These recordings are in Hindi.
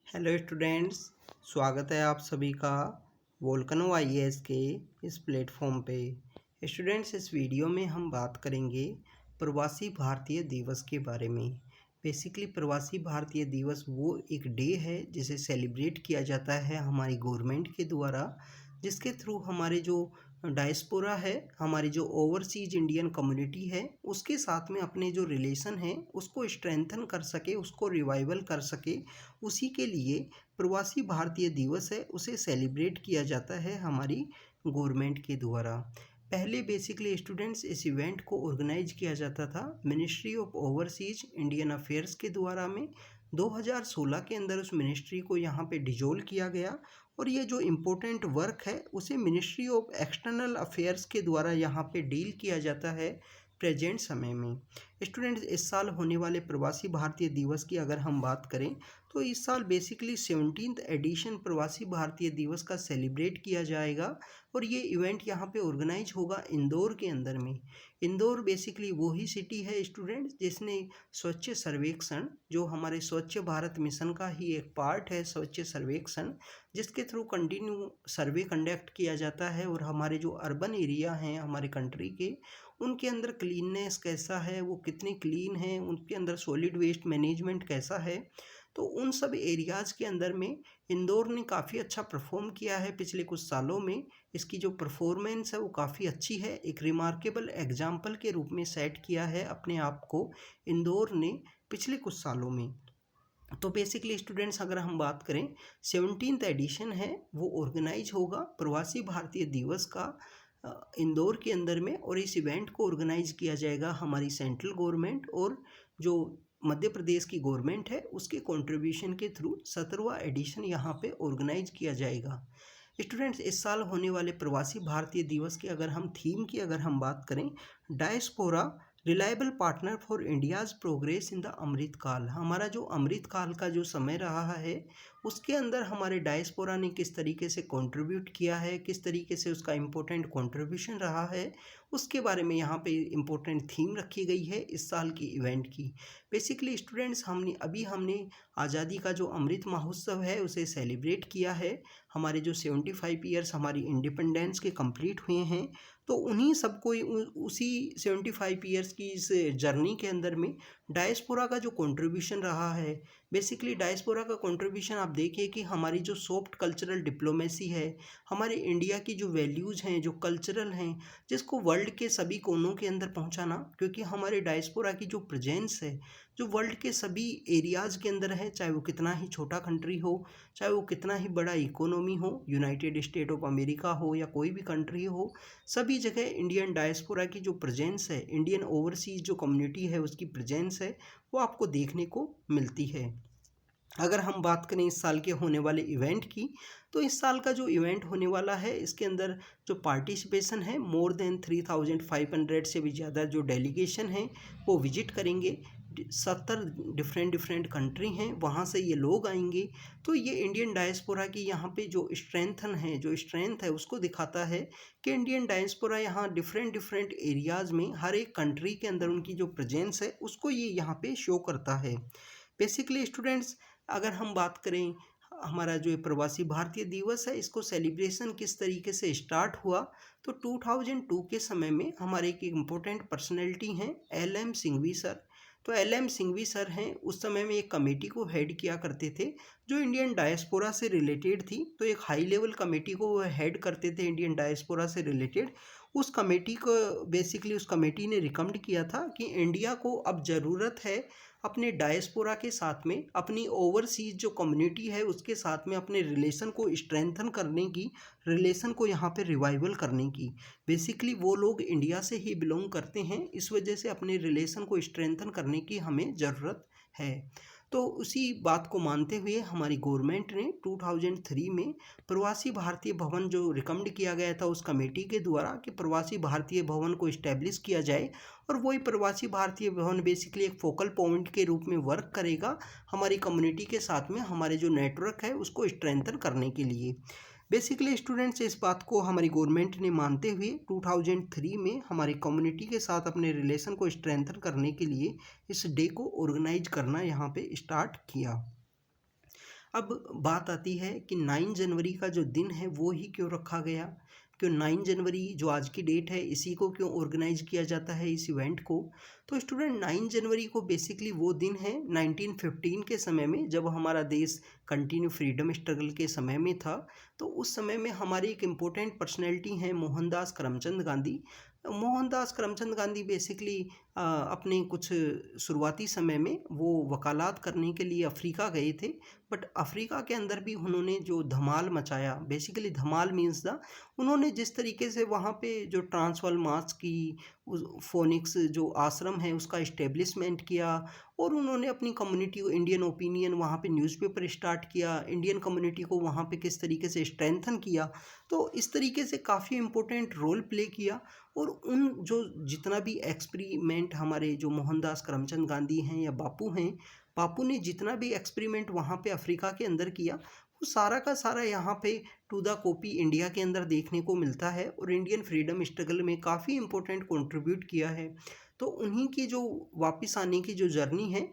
हेलो स्टूडेंट्स, स्वागत है आप सभी का वोल्केनो आईएएस के इस प्लेटफॉर्म पे। स्टूडेंट्स, इस वीडियो में हम बात करेंगे प्रवासी भारतीय दिवस के बारे में। बेसिकली प्रवासी भारतीय दिवस वो एक डे है जिसे सेलिब्रेट किया जाता है हमारी गवर्नमेंट के द्वारा, जिसके थ्रू हमारे जो डायस्पोरा है, हमारी जो ओवरसीज इंडियन कम्युनिटी है, उसके साथ में अपने जो रिलेशन है उसको स्ट्रेंथन कर सके, उसको रिवाइवल कर सके। उसी के लिए प्रवासी भारतीय दिवस है, उसे सेलिब्रेट किया जाता है हमारी गवर्नमेंट के द्वारा। पहले बेसिकली स्टूडेंट्स इस इवेंट को ऑर्गेनाइज किया जाता था ministry of overseas Indian affairs के द्वारा में। 2016 के अंदर उस मिनिस्ट्री को यहाँ पे डिजोल्व किया गया और ये जो इम्पोर्टेंट वर्क है उसे मिनिस्ट्री ऑफ एक्सटर्नल अफेयर्स के द्वारा यहाँ पे डील किया जाता है प्रेजेंट समय में। स्टूडेंट्स, इस साल होने वाले प्रवासी भारतीय दिवस की अगर हम बात करें तो इस साल बेसिकली 17th एडिशन प्रवासी भारतीय दिवस का सेलिब्रेट किया जाएगा और ये इवेंट यहाँ पे ऑर्गेनाइज होगा इंदौर के अंदर में। इंदौर बेसिकली वही सिटी है स्टूडेंट्स जिसने स्वच्छ सर्वेक्षण, जो हमारे स्वच्छ भारत मिशन का ही एक पार्ट है स्वच्छ सर्वेक्षण, जिसके थ्रू कंटिन्यू सर्वे कंडक्ट किया जाता है और हमारे जो अर्बन एरिया हैं हमारे कंट्री के, उनके अंदर क्लीननेस कैसा है, वो कितने क्लीन हैं, उनके अंदर सॉलिड वेस्ट मैनेजमेंट कैसा है। तो उन सब एरियाज़ के अंदर में इंदौर ने काफ़ी अच्छा परफॉर्म किया है पिछले कुछ सालों में। इसकी जो परफॉर्मेंस है वो काफ़ी अच्छी है, एक रिमार्केबल एग्जाम्पल के रूप में सेट किया है अपने आप को इंदौर ने पिछले कुछ सालों में। तो बेसिकली स्टूडेंट्स, अगर हम बात करें 17th एडिशन है वो ऑर्गेनाइज होगा प्रवासी भारतीय दिवस का इंदौर के अंदर में, और इस इवेंट को ऑर्गेनाइज किया जाएगा हमारी सेंट्रल गवर्नमेंट और जो मध्य प्रदेश की गवर्नमेंट है उसके कंट्रीब्यूशन के थ्रू 17वां एडिशन यहाँ पे ऑर्गेनाइज किया जाएगा। स्टूडेंट्स, इस साल होने वाले प्रवासी भारतीय दिवस की अगर हम थीम की अगर हम बात करें, diaspora reliable partner for India's progress in the Amrit Kaal. हमारा जो अमृत काल का जो समय रहा है उसके अंदर हमारे डायस्पोरा ने किस तरीके से कंट्रीब्यूट किया है, किस तरीके से उसका इम्पोर्टेंट कंट्रीब्यूशन रहा है, उसके बारे में यहाँ पे इम्पोर्टेंट थीम रखी गई है इस साल की इवेंट की। बेसिकली स्टूडेंट्स, हमने आज़ादी का जो अमृत महोत्सव है उसे सेलिब्रेट किया है। हमारे जो 75 ईयर्स हमारी इंडिपेंडेंस के कंप्लीट हुए हैं, तो उन्हीं सबको उसी 75 ईयर्स की इस जर्नी के अंदर में डायस्पोरा का जो कंट्रीब्यूशन रहा है, बेसिकली डायस्पोरा का कंट्रीब्यूशन आप देखिए कि हमारी जो सॉफ्ट कल्चरल डिप्लोमेसी है, हमारे इंडिया की जो वैल्यूज़ हैं, जो कल्चरल हैं, जिसको वर्ल्ड के सभी कोनों के अंदर पहुंचाना, क्योंकि हमारे डायस्पोरा की जो प्रेजेंस है जो वर्ल्ड के सभी एरियाज़ के अंदर है, चाहे वो कितना ही छोटा कंट्री हो, चाहे वो कितना ही बड़ा इकोनॉमी हो, यूनाइटेड स्टेट ऑफ अमेरिका हो या कोई भी कंट्री हो, सभी जगह इंडियन डायस्पोरा की जो प्रेजेंस है, इंडियन ओवरसीज जो कम्युनिटी है उसकी प्रेजेंस है, वो आपको देखने को मिलती है। अगर हम बात करें इस साल के होने वाले इवेंट की, तो इस साल का जो इवेंट होने वाला है इसके अंदर जो पार्टिसिपेशन है, मोर देन 3500 से भी ज़्यादा जो डेलीगेशन है वो विजिट करेंगे। 70 डिफरेंट कंट्री हैं, वहाँ से ये लोग आएंगे। तो ये इंडियन डायस्पोरा की यहाँ पे जो स्ट्रेंथ है उसको दिखाता है कि इंडियन डायस्पोरा यहाँ डिफरेंट एरियाज़ में हर एक कंट्री के अंदर उनकी जो प्रेजेंस है उसको ये यहाँ पे शो करता है। बेसिकली स्टूडेंट्स, अगर हम बात करें हमारा जो प्रवासी भारतीय दिवस है इसको सेलिब्रेशन किस तरीके से स्टार्ट हुआ, तो 2002 के समय में हमारे एक इम्पोर्टेंट पर्सनैलिटी हैं LM सिंघवी सर। तो LM सिंघवी सर हैं, उस समय में एक कमेटी को हेड किया करते थे जो इंडियन डायस्पोरा से रिलेटेड थी। तो एक हाई लेवल कमेटी को वो हेड करते थे इंडियन डायस्पोरा से रिलेटेड। उस कमेटी को बेसिकली उस कमेटी ने रिकमेंड किया था कि इंडिया को अब ज़रूरत है अपने डायस्पोरा के साथ में, अपनी ओवरसीज जो कम्युनिटी है उसके साथ में अपने रिलेशन को स्ट्रेंथन करने की, रिलेशन को यहाँ पे रिवाइवल करने की। बेसिकली वो लोग इंडिया से ही बिलोंग करते हैं, इस वजह से अपने रिलेशन को स्ट्रेंथन करने की हमें ज़रूरत है। तो उसी बात को मानते हुए हमारी गवर्नमेंट ने 2003 में प्रवासी भारतीय भवन जो रिकमेंड किया गया था उस कमेटी के द्वारा कि प्रवासी भारतीय भवन को इस्टेब्लिश किया जाए, और वही प्रवासी भारतीय भवन बेसिकली एक फोकल पॉइंट के रूप में वर्क करेगा हमारी कम्युनिटी के साथ में, हमारे जो नेटवर्क है उसको स्ट्रेंथन करने के लिए। बेसिकली स्टूडेंट्स, इस बात को हमारी गवर्नमेंट ने मानते हुए 2003 में हमारी कम्युनिटी के साथ अपने रिलेशन को स्ट्रेंथन करने के लिए इस डे को ऑर्गेनाइज करना यहाँ पे स्टार्ट किया। अब बात आती है कि 9 जनवरी का जो दिन है वो ही क्यों रखा गया, क्यों 9 जनवरी जो आज की डेट है इसी को क्यों ऑर्गेनाइज किया जाता है इस इवेंट को। तो स्टूडेंट 9 जनवरी को बेसिकली वो दिन है 1915 के समय में, जब हमारा देश कंटिन्यू फ्रीडम स्ट्रगल के समय में था। तो उस समय में हमारी एक इम्पोर्टेंट पर्सनैलिटी हैं मोहनदास करमचंद गांधी। मोहनदास करमचंद गांधी बेसिकली अपने कुछ शुरुआती समय में वो वकालत करने के लिए अफ्रीका गए थे। बट अफ्रीका के अंदर भी उन्होंने जो धमाल मचाया, बेसिकली धमाल मीन्स द, उन्होंने जिस तरीके से वहाँ पे जो ट्रांसवाल मार्च की, उस फोनिक्स जो आश्रम है उसका इस्टेब्लिशमेंट किया, और उन्होंने अपनी कम्युनिटी को इंडियन ओपिनियन वहाँ पे न्यूज़पेपर स्टार्ट किया, इंडियन कम्युनिटी को वहाँ पे किस तरीके से स्ट्रेंथन किया। तो इस तरीके से काफ़ी इम्पोर्टेंट रोल प्ले किया। और उन जो जितना भी एक्सपेरिमेंट हमारे जो मोहनदास करमचंद गांधी हैं या बापू हैं, बापू ने जितना भी एक्सपेरिमेंट वहाँ पे अफ्रीका के अंदर किया, वो सारा का सारा यहाँ पे टू द कॉपी इंडिया के अंदर देखने को मिलता है, और इंडियन फ्रीडम स्ट्रगल में काफ़ी इम्पोर्टेंट कंट्रीब्यूट किया है। तो उन्हीं की जो वापस आने की जो जर्नी है,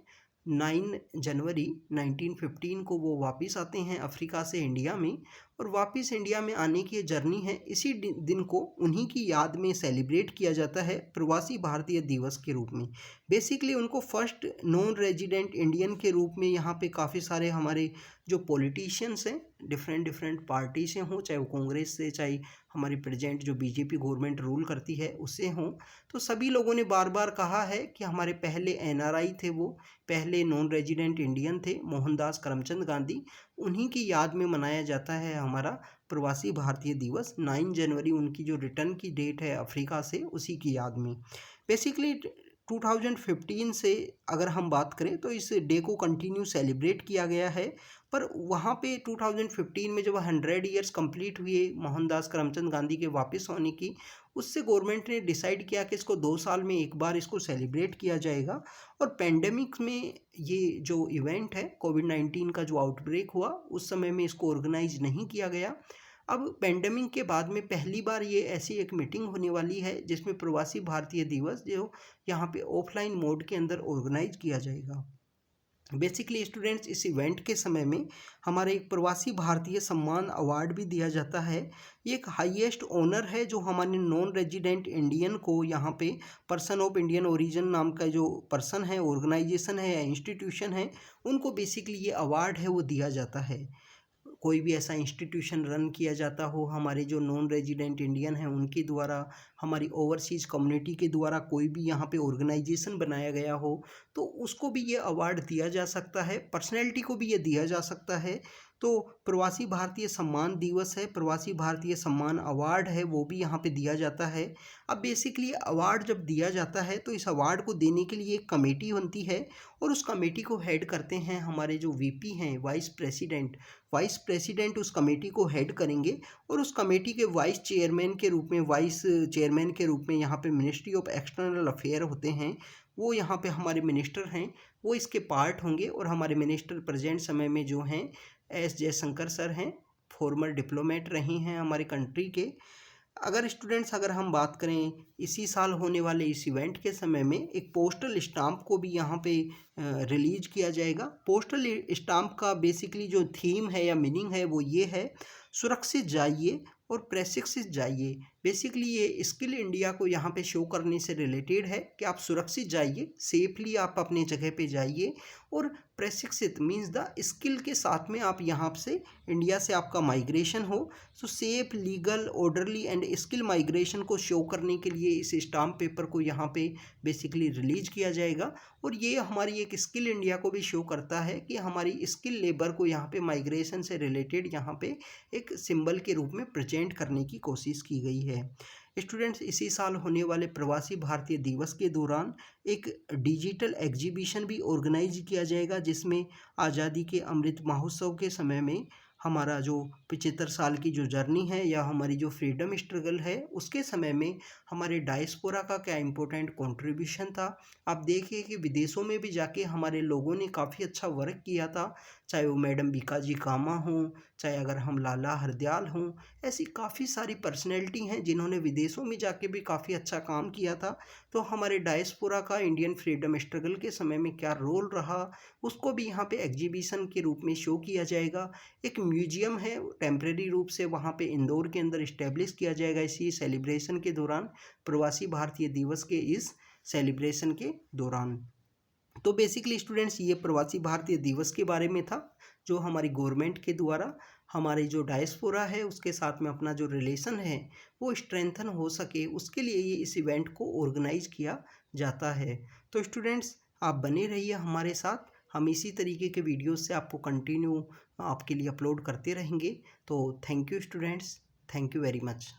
9 जनवरी 1915 को वो वापस आते हैं अफ्रीका से इंडिया में, और वापस इंडिया में आने की जर्नी है, इसी दिन को उन्हीं की याद में सेलिब्रेट किया जाता है प्रवासी भारतीय दिवस के रूप में। बेसिकली उनको फर्स्ट नॉन रेजिडेंट इंडियन के रूप में यहाँ पे काफ़ी सारे हमारे जो पॉलिटिशियंस हैं, डिफरेंट डिफरेंट पार्टी से हों, चाहे वो कांग्रेस से, चाहे हमारी प्रेजेंट जो बीजेपी गवर्नमेंट रूल करती है उससे हों, तो सभी लोगों ने बार बार कहा है कि हमारे पहले एनआरआई थे, वो पहले नॉन रेजिडेंट इंडियन थे मोहनदास करमचंद गांधी, उन्हीं की याद में मनाया जाता है हमारा प्रवासी भारतीय दिवस। 9 जनवरी उनकी जो रिटर्न की डेट है अफ्रीका से, उसी की याद में। बेसिकली 2015 से अगर हम बात करें तो इस डे को कंटिन्यू सेलिब्रेट किया गया है। पर वहाँ पे 2015 में जब 100 ईयर्स कंप्लीट हुए मोहनदास करमचंद गांधी के वापस होने की, उससे गवर्नमेंट ने डिसाइड किया कि इसको 2 साल में एक बार इसको सेलिब्रेट किया जाएगा। और पेंडेमिक में ये जो इवेंट है, कोविड-19 का जो आउटब्रेक हुआ, उस समय में इसको ऑर्गेनाइज नहीं किया गया। अब पेंडेमिक के बाद में पहली बार ये ऐसी एक मीटिंग होने वाली है जिसमें प्रवासी भारतीय दिवस जो यहाँ पे ऑफलाइन मोड के अंदर ऑर्गेनाइज किया जाएगा। बेसिकली स्टूडेंट्स, इस इवेंट के समय में हमारे एक प्रवासी भारतीय सम्मान अवार्ड भी दिया जाता है। ये एक हाईएस्ट ऑनर है जो हमारे नॉन रेजिडेंट इंडियन को यहाँ पे पर्सन ऑफ इंडियन ओरिजिन नाम का जो पर्सन है, ऑर्गेनाइजेशन है या इंस्टीट्यूशन है, उनको बेसिकली ये अवार्ड है वो दिया जाता है। कोई भी ऐसा इंस्टीट्यूशन रन किया जाता हो हमारे जो नॉन रेजिडेंट इंडियन हैं उनके द्वारा, हमारी ओवरसीज़ कम्युनिटी के द्वारा कोई भी यहाँ पे ऑर्गेनाइजेशन बनाया गया हो, तो उसको भी ये अवार्ड दिया जा सकता है, पर्सनैलिटी को भी ये दिया जा सकता है। तो प्रवासी भारतीय सम्मान दिवस है, प्रवासी भारतीय सम्मान अवार्ड है, वो भी यहाँ पे दिया जाता है। अब बेसिकली अवार्ड जब दिया जाता है तो इस अवार्ड को देने के लिए एक कमेटी बनती है, और उस कमेटी को हेड करते हैं हमारे जो वीपी हैं, वाइस प्रेसिडेंट। वाइस प्रेसिडेंट उस कमेटी को हेड करेंगे, और उस कमेटी के वाइस चेयरमैन के रूप में यहाँ पे मिनिस्ट्री ऑफ एक्सटर्नल अफेयर होते हैं, वो यहाँ पे हमारे मिनिस्टर हैं, वो इसके पार्ट होंगे। और हमारे मिनिस्टर प्रेजेंट समय में जो हैं एस जयशंकर सर हैं, फॉर्मर डिप्लोमेट रहे हैं हमारे कंट्री के। अगर स्टूडेंट्स, अगर हम बात करें इसी साल होने वाले इस इवेंट के समय में एक पोस्टल स्टाम्प को भी यहाँ पे रिलीज किया जाएगा। पोस्टल स्टाम्प का बेसिकली जो थीम है या मीनिंग है वो ये है, सुरक्षित जाइए और प्रशिक्षित जाइए। बेसिकली ये स्किल इंडिया को यहाँ पे शो करने से रिलेटेड है कि आप सुरक्षित जाइए, सेफली आप अपने जगह पे जाइए, और प्रशिक्षित मीन्स द स्किल के साथ में आप यहाँ से इंडिया से आपका माइग्रेशन हो। सो safe, legal, orderly and skill migration को शो करने के लिए इस स्टाम्प पेपर को यहाँ पे बेसिकली रिलीज किया जाएगा। और ये हमारी एक स्किल इंडिया को भी शो करता है कि हमारी स्किल लेबर को यहाँ पे माइग्रेशन से रिलेटेड यहाँ पे एक सिंबल के रूप में प्रेजेंट करने की कोशिश की गई है। स्टूडेंट्स, इसी साल होने वाले प्रवासी भारतीय दिवस के दौरान एक डिजिटल एग्जीबिशन भी ऑर्गेनाइज किया जाएगा, जिसमें आज़ादी के अमृत महोत्सव के समय में हमारा जो 75 साल की जो जर्नी है या हमारी जो फ्रीडम स्ट्रगल है उसके समय में हमारे डायस्पोरा का क्या इम्पोर्टेंट कंट्रीब्यूशन था। आप देखिए कि विदेशों में भी जाके हमारे लोगों ने काफ़ी अच्छा वर्क किया था, चाहे वो मैडम बीकाजी कामा हों, चाहे अगर हम लाला हरदयाल हों, ऐसी काफ़ी सारी पर्सनैलिटी हैं जिन्होंने विदेशों में जाके भी काफ़ी अच्छा काम किया था। तो हमारे डायस्पोरा का इंडियन फ्रीडम स्ट्रगल के समय में क्या रोल रहा, उसको भी यहाँ पे एग्जीबिशन के रूप में शो किया जाएगा। एक म्यूजियम है, टेम्परेरी रूप से वहाँ पे इंदौर के अंदर इस्टेब्लिश किया जाएगा इसी सेलिब्रेशन के दौरान, प्रवासी भारतीय दिवस के इस सेलिब्रेशन के दौरान। तो बेसिकली स्टूडेंट्स ये प्रवासी भारतीय दिवस के बारे में था, जो हमारी गवर्नमेंट के द्वारा हमारे जो डायस्पोरा है उसके साथ में अपना जो रिलेशन है वो स्ट्रेंथन हो सके, उसके लिए ये इस इवेंट को ऑर्गेनाइज किया जाता है। तो स्टूडेंट्स आप बने रहिए हमारे साथ, हम इसी तरीके के वीडियोस से आपको कंटिन्यू आपके लिए अपलोड करते रहेंगे। तो thank you students, thank you very much.